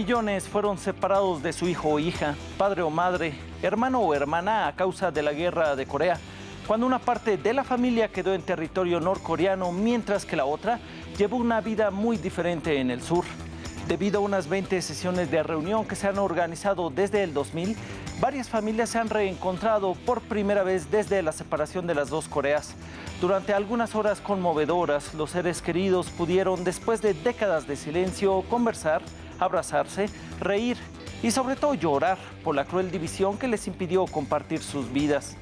millones fueron separados de su hijo o hija, padre o madre, hermano o hermana a causa de la guerra de Corea, cuando una parte de la familia quedó en territorio norcoreano mientras que la otra llevó una vida muy diferente en el sur. Debido a unas 20 sesiones de reunión que se han organizado desde el 2000, varias familias se han reencontrado por primera vez desde la separación de las dos Coreas. Durante algunas horas conmovedoras, los seres queridos pudieron, después de décadas de silencio, conversar, abrazarse, reír y sobre todo llorar por la cruel división que les impidió compartir sus vidas.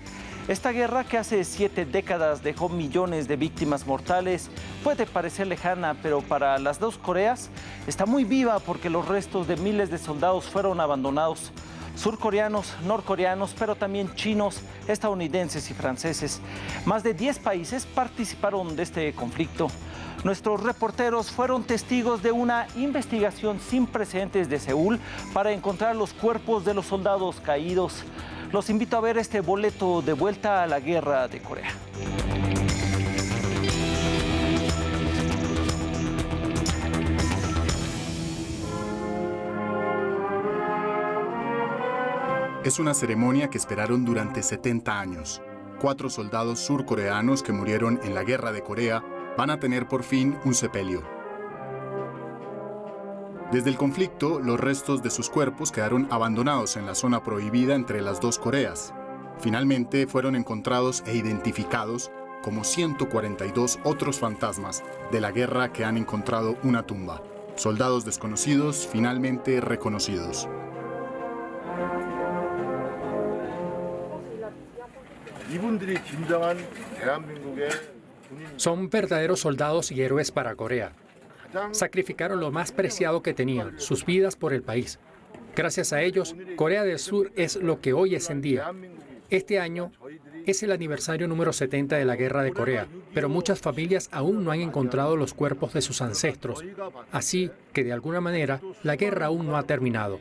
Esta guerra, que hace 7 décadas dejó millones de víctimas mortales, puede parecer lejana, pero para las dos Coreas está muy viva porque los restos de miles de soldados fueron abandonados. Surcoreanos, norcoreanos, pero también chinos, estadounidenses y franceses. Más de 10 países participaron de este conflicto. Nuestros reporteros fueron testigos de una investigación sin precedentes de Seúl para encontrar los cuerpos de los soldados caídos. Los invito a ver este boleto de vuelta a la guerra de Corea. Es una ceremonia que esperaron durante 70 años. 4 soldados surcoreanos que murieron en la guerra de Corea van a tener por fin un sepelio. Desde el conflicto, los restos de sus cuerpos quedaron abandonados en la zona prohibida entre las dos Coreas. Finalmente fueron encontrados e identificados como 142 otros fantasmas de la guerra que han encontrado una tumba. Soldados desconocidos finalmente reconocidos. Son verdaderos soldados y héroes para Corea. Sacrificaron lo más preciado que tenían, sus vidas por el país. Gracias a ellos, Corea del Sur es lo que hoy es en día. Este año es el aniversario número 70 de la Guerra de Corea, pero muchas familias aún no han encontrado los cuerpos de sus ancestros. Así que, de alguna manera, la guerra aún no ha terminado.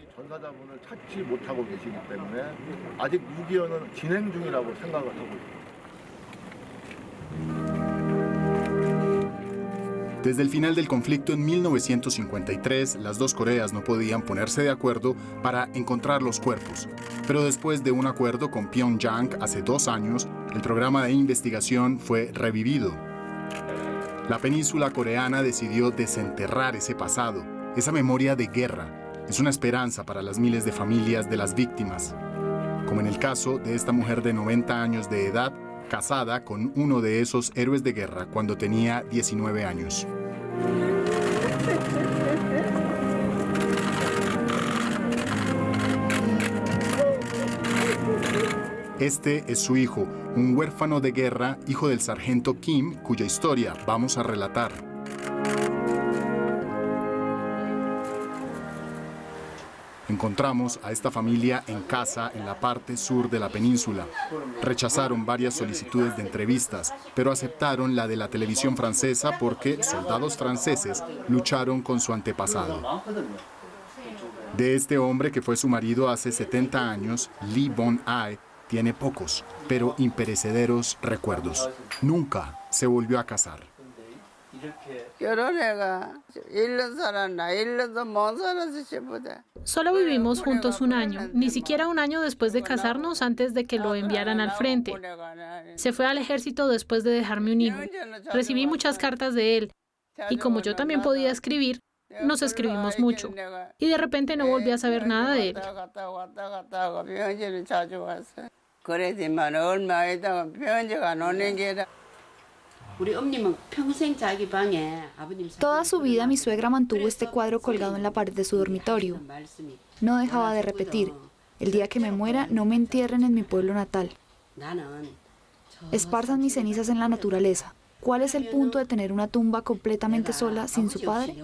Desde el final del conflicto en 1953, las dos Coreas no podían ponerse de acuerdo para encontrar los cuerpos. Pero después de un acuerdo con Pyongyang hace 2 años, el programa de investigación fue revivido. La península coreana decidió desenterrar ese pasado, esa memoria de guerra. Es una esperanza para las miles de familias de las víctimas. Como en el caso de esta mujer de 90 años de edad, casada con uno de esos héroes de guerra cuando tenía 19 años. Este es su hijo, un huérfano de guerra, hijo del sargento Kim, cuya historia vamos a relatar. Encontramos a esta familia en casa en la parte sur de la península. Rechazaron varias solicitudes de entrevistas, pero aceptaron la de la televisión francesa porque soldados franceses lucharon con su antepasado. De este hombre que fue su marido hace 70 años, Lee Bon-ae, tiene pocos, pero imperecederos recuerdos. Nunca se volvió a casar. Solo vivimos juntos 1 año, ni siquiera 1 año después de casarnos antes de que lo enviaran al frente. Se fue al ejército después de dejarme un hijo. Recibí muchas cartas de él y como yo también podía escribir, nos escribimos mucho. Y de repente no volví a saber nada de él. Toda su vida mi suegra mantuvo este cuadro colgado en la pared de su dormitorio. No dejaba de repetir: el día que me muera no me entierren en mi pueblo natal. Esparzan mis cenizas en la naturaleza. ¿Cuál es el punto de tener una tumba completamente sola sin su padre?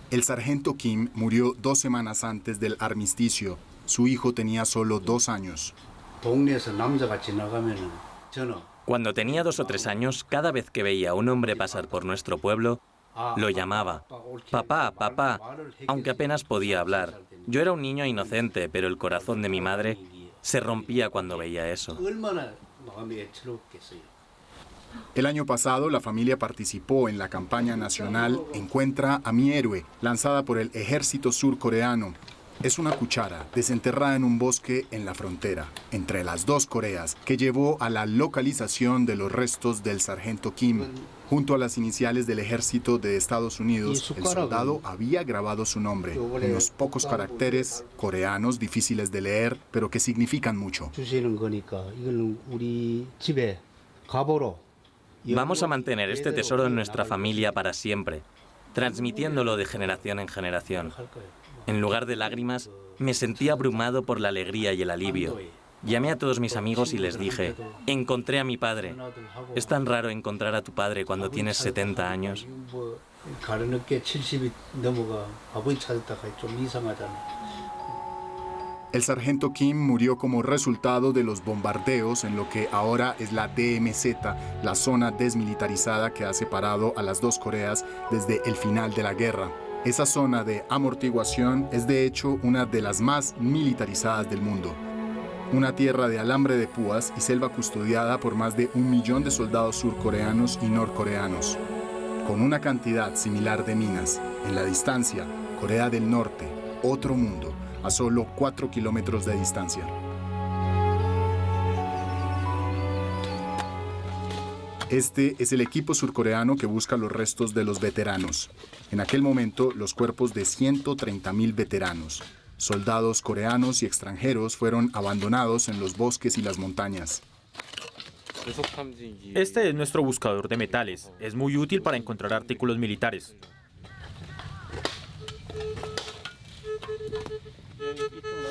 El sargento Kim murió 2 semanas antes del armisticio. Su hijo tenía solo 2 años. Cuando tenía 2 o 3 años, cada vez que veía a un hombre pasar por nuestro pueblo, lo llamaba: papá, papá, aunque apenas podía hablar. Yo era un niño inocente, pero el corazón de mi madre se rompía cuando veía eso. El año pasado, la familia participó en la campaña nacional Encuentra a mi héroe, lanzada por el ejército surcoreano. Es una cuchara desenterrada en un bosque en la frontera entre las dos Coreas que llevó a la localización de los restos del sargento Kim. Junto a las iniciales del ejército de Estados Unidos, el soldado había grabado su nombre, unos pocos caracteres coreanos difíciles de leer, pero que significan mucho. Vamos a mantener este tesoro en nuestra familia para siempre, transmitiéndolo de generación en generación. En lugar de lágrimas, me sentí abrumado por la alegría y el alivio. Llamé a todos mis amigos y les dije, encontré a mi padre. Es tan raro encontrar a tu padre cuando tienes 70 años. El sargento Kim murió como resultado de los bombardeos en lo que ahora es la DMZ, la zona desmilitarizada que ha separado a las dos Coreas desde el final de la guerra. Esa zona de amortiguación es de hecho una de las más militarizadas del mundo. Una tierra de alambre de púas y selva custodiada por más de 1 millón de soldados surcoreanos y norcoreanos. Con una cantidad similar de minas, en la distancia, Corea del Norte, otro mundo, a solo 4 kilómetros de distancia. Este es el equipo surcoreano que busca los restos de los veteranos. En aquel momento, los cuerpos de 130.000 veteranos, soldados coreanos y extranjeros, fueron abandonados en los bosques y las montañas. Este es nuestro buscador de metales. Es muy útil para encontrar artículos militares.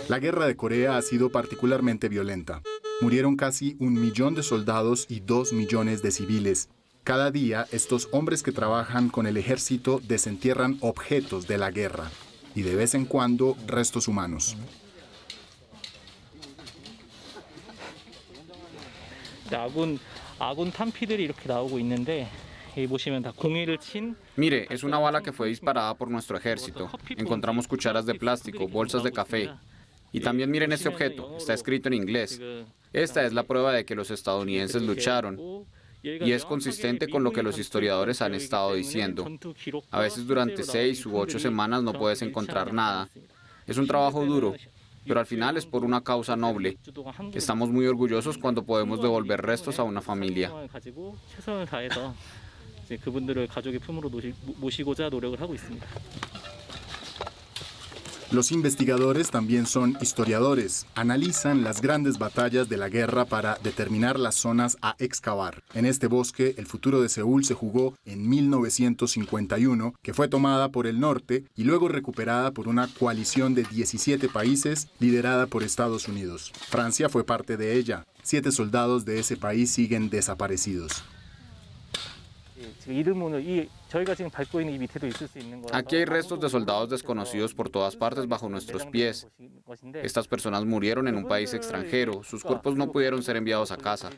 La guerra de Corea ha sido particularmente violenta. Murieron casi 1 millón de soldados y 2 millones de civiles. Cada día, estos hombres que trabajan con el ejército desentierran objetos de la guerra y de vez en cuando restos humanos. Mire, es una bala que fue disparada por nuestro ejército. Encontramos cucharas de plástico, bolsas de café. Y también miren este objeto, está escrito en inglés. Esta es la prueba de que los estadounidenses lucharon. Y es consistente con lo que los historiadores han estado diciendo. A veces durante 6 u 8 semanas no puedes encontrar nada. Es un trabajo duro, pero al final es por una causa noble. Estamos muy orgullosos cuando podemos devolver restos a una familia. Los investigadores también son historiadores. Analizan las grandes batallas de la guerra para determinar las zonas a excavar. En este bosque, el futuro de Seúl se jugó en 1951, que fue tomada por el norte y luego recuperada por una coalición de 17 países liderada por Estados Unidos. Francia fue parte de ella. 7 soldados de ese país siguen desaparecidos. Aquí hay restos de soldados desconocidos por todas partes bajo nuestros pies. Estas personas murieron en un país extranjero. Sus cuerpos no pudieron ser enviados a casa.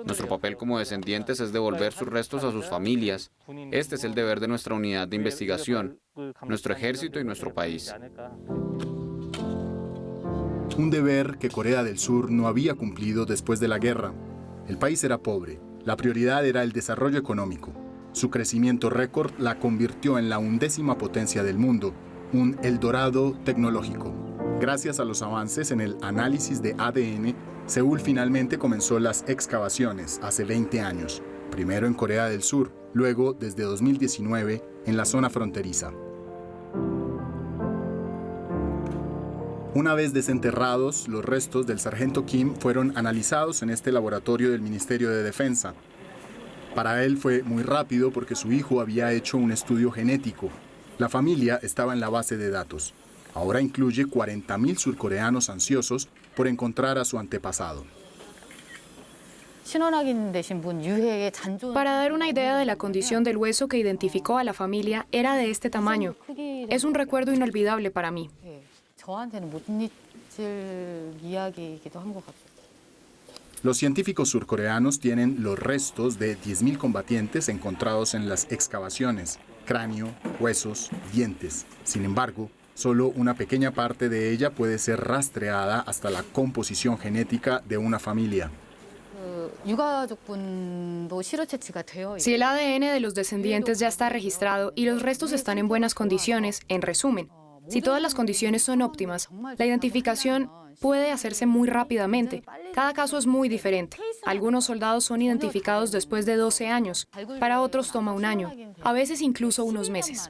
Nuestro papel como descendientes es devolver sus restos a sus familias. Este es el deber de nuestra unidad de investigación, nuestro ejército y nuestro país. Un deber que Corea del Sur no había cumplido después de la guerra. El país era pobre. La prioridad era el desarrollo económico. Su crecimiento récord la convirtió en la 11ª potencia del mundo, un Eldorado tecnológico. Gracias a los avances en el análisis de ADN, Seúl finalmente comenzó las excavaciones hace 20 años, primero en Corea del Sur, luego desde 2019 en la zona fronteriza. Una vez desenterrados, los restos del sargento Kim fueron analizados en este laboratorio del Ministerio de Defensa. Para él fue muy rápido porque su hijo había hecho un estudio genético. La familia estaba en la base de datos. Ahora incluye 40.000 surcoreanos ansiosos por encontrar a su antepasado. Para dar una idea de la condición del hueso que identificó a la familia, era de este tamaño. Es un recuerdo inolvidable para mí. Los científicos surcoreanos tienen los restos de 10.000 combatientes encontrados en las excavaciones, cráneo, huesos, dientes. Sin embargo, solo una pequeña parte de ella puede ser rastreada hasta la composición genética de una familia. Si el ADN de los descendientes ya está registrado y los restos están en buenas condiciones, en resumen, si todas las condiciones son óptimas, la identificación puede hacerse muy rápidamente. Cada caso es muy diferente. Algunos soldados son identificados después de 12 años, para otros toma un año, a veces incluso unos meses.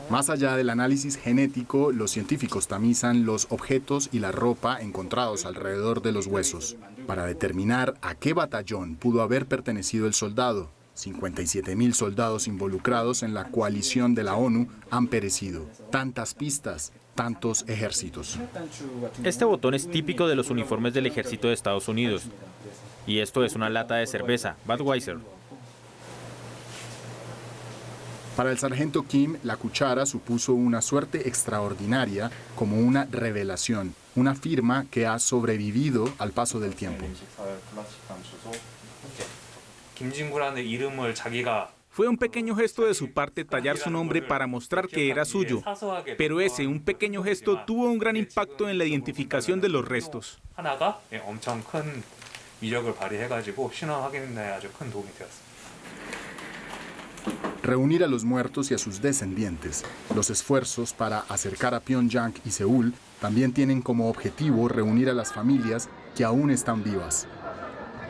Más allá del análisis genético, los científicos tamizan los objetos y la ropa encontrados alrededor de los huesos para determinar a qué batallón pudo haber pertenecido el soldado. 57.000 soldados involucrados en la coalición de la ONU han perecido. Tantas pistas, tantos ejércitos. Este botón es típico de los uniformes del ejército de Estados Unidos. Y esto es una lata de cerveza, Budweiser. Para el sargento Kim, la cuchara supuso una suerte extraordinaria, como una revelación, una firma que ha sobrevivido al paso del tiempo. Fue un pequeño gesto de su parte tallar su nombre para mostrar que era suyo, pero un pequeño gesto tuvo un gran impacto en la identificación de los restos. Reunir a los muertos y a sus descendientes. Los esfuerzos para acercar a Pyongyang y Seúl también tienen como objetivo reunir a las familias que aún están vivas.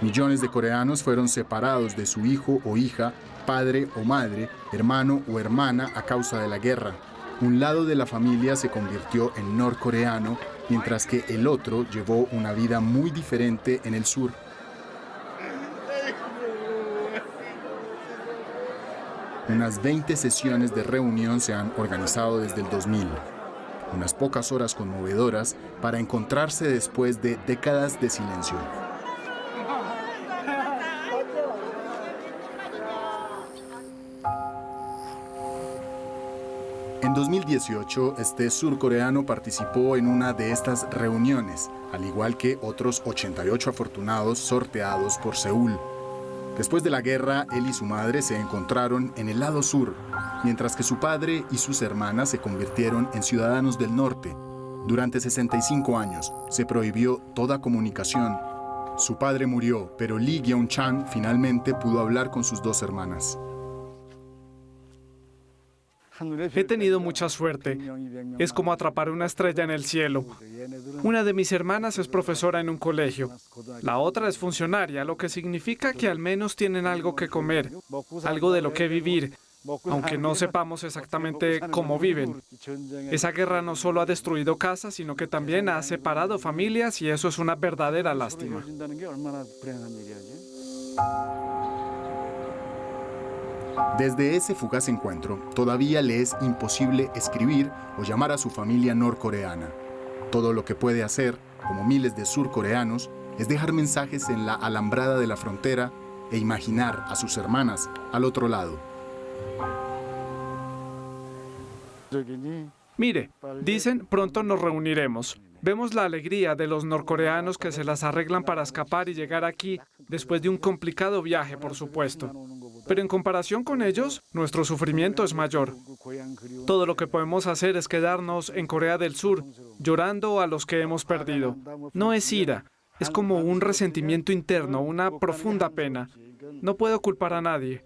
Millones de coreanos fueron separados de su hijo o hija, padre o madre, hermano o hermana a causa de la guerra. Un lado de la familia se convirtió en norcoreano, mientras que el otro llevó una vida muy diferente en el sur. Unas 20 sesiones de reunión se han organizado desde el 2000. Unas pocas horas conmovedoras para encontrarse después de décadas de silencio. En 2018, este surcoreano participó en una de estas reuniones, al igual que otros 88 afortunados sorteados por Seúl. Después de la guerra, él y su madre se encontraron en el lado sur, mientras que su padre y sus hermanas se convirtieron en ciudadanos del norte. Durante 65 años se prohibió toda comunicación. Su padre murió, pero Lee Gyeong-chan finalmente pudo hablar con sus dos hermanas. He tenido mucha suerte. Es como atrapar una estrella en el cielo. Una de mis hermanas es profesora en un colegio. La otra es funcionaria, lo que significa que al menos tienen algo que comer, algo de lo que vivir, aunque no sepamos exactamente cómo viven. Esa guerra no solo ha destruido casas, sino que también ha separado familias y eso es una verdadera lástima. Desde ese fugaz encuentro, todavía le es imposible escribir o llamar a su familia norcoreana. Todo lo que puede hacer, como miles de surcoreanos, es dejar mensajes en la alambrada de la frontera e imaginar a sus hermanas al otro lado. Mire, dicen, pronto nos reuniremos. Vemos la alegría de los norcoreanos que se las arreglan para escapar y llegar aquí, después de un complicado viaje, por supuesto. Pero en comparación con ellos, nuestro sufrimiento es mayor. Todo lo que podemos hacer es quedarnos en Corea del Sur, llorando a los que hemos perdido. No es ira, es como un resentimiento interno, una profunda pena. No puedo culpar a nadie.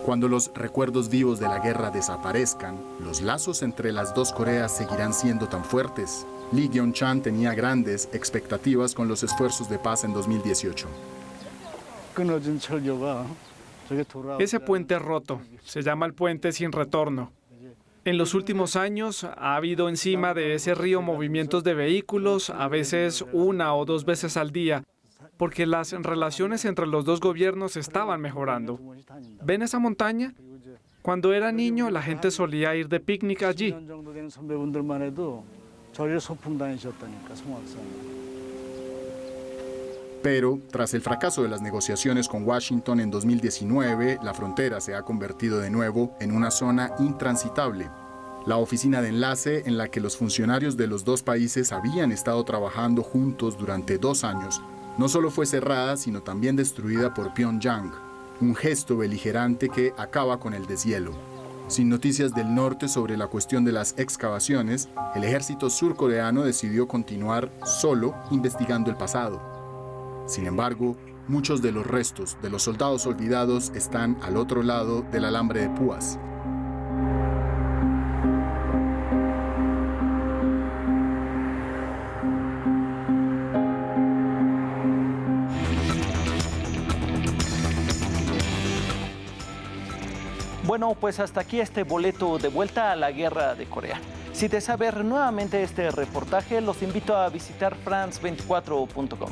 Cuando los recuerdos vivos de la guerra desaparezcan, los lazos entre las dos Coreas seguirán siendo tan fuertes. Lee Gyeong-chan tenía grandes expectativas con los esfuerzos de paz en 2018. Ese puente roto se llama el puente sin retorno. En los últimos años ha habido encima de ese río movimientos de vehículos, a veces 1 o 2 veces al día, porque las relaciones entre los dos gobiernos estaban mejorando. ¿Ven esa montaña? Cuando era niño, la gente solía ir de picnic allí. Pero, tras el fracaso de las negociaciones con Washington en 2019, la frontera se ha convertido de nuevo en una zona intransitable. La oficina de enlace, en la que los funcionarios de los dos países habían estado trabajando juntos durante 2 años, no solo fue cerrada, sino también destruida por Pyongyang, un gesto beligerante que acaba con el deshielo. Sin noticias del norte sobre la cuestión de las excavaciones, el ejército surcoreano decidió continuar solo investigando el pasado. Sin embargo, muchos de los restos de los soldados olvidados están al otro lado del alambre de púas. Bueno, pues hasta aquí este boleto de vuelta a la guerra de Corea. Si desea ver nuevamente este reportaje, los invito a visitar france24.com.